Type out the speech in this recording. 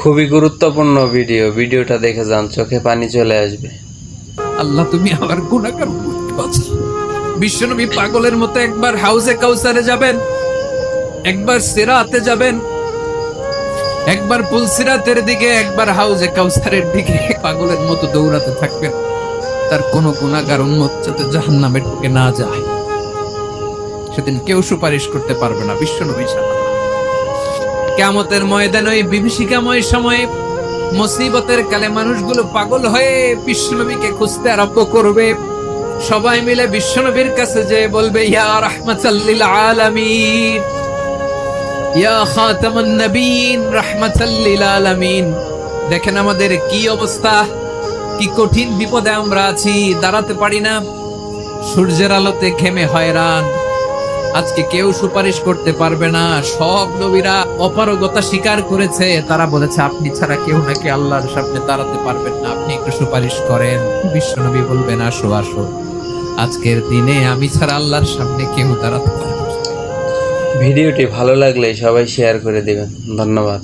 খুবই গুরুত্বপূর্ণ ভিডিওটা দেখে যান, চোখে পানি চলে আসবে। আল্লাহ তুমি আমার গুনাহগার বিশ্বনবী পাগলের মতো একবার হাউজে কাউসারে যাবেন, একবার সিরাতে যাবেন, একবার পুলসিরাতের দিকে, একবার হাউজে কাউসারের দিকে পাগলের মতো দৌড়াতে থাকবেন। তার কোন গুনাহগার উম্মত যাতে জাহান্নামে ঢুকে না যায়, সেদিন কেউ সুপারিশ করতে পারবে না বিশ্বনবী ছাড়া। কিয়ামতের ময়দানে ওই বিভীষিকাময় সময়ে মুসিবতের কালে মানুষগুলো পাগল হয়ে বিশ্বনবীকে খুঁজতে আরম্ভ করবে। সবাই মিলে বিশ্বনবীর কাছে যেয়ে বলবে, ইয়া রাহমাতাল লিল আলামিন, ইয়া খাতামুন নবীন, রাহমাতাল লিল আলামিন। দেখেন আমাদের কি অবস্থা, কি কঠিন বিপদে আমরা আছি, দাঁড়াতে পারি না, সূর্যের আলোতে ঘেমে হয়রান। আজকে কেউ সুপারিশ করতে পারবে না। সব নবীরা অপারগতা স্বীকার করেছে, তারা বলেছে আপনি ছাড়া কেউ নাকি আল্লাহর সামনে দাঁড়াতে পারবেন না, আপনি একটু সুপারিশ করেন। বিশ্বনবী বলবেন, আসো আসো, আজকের দিনে আমি ছাড়া আল্লাহর সামনে কেউ দাঁড়াতে পারবে না। ভিডিওটি ভালো লাগলে সবাই শেয়ার করে দিবেন। ধন্যবাদ।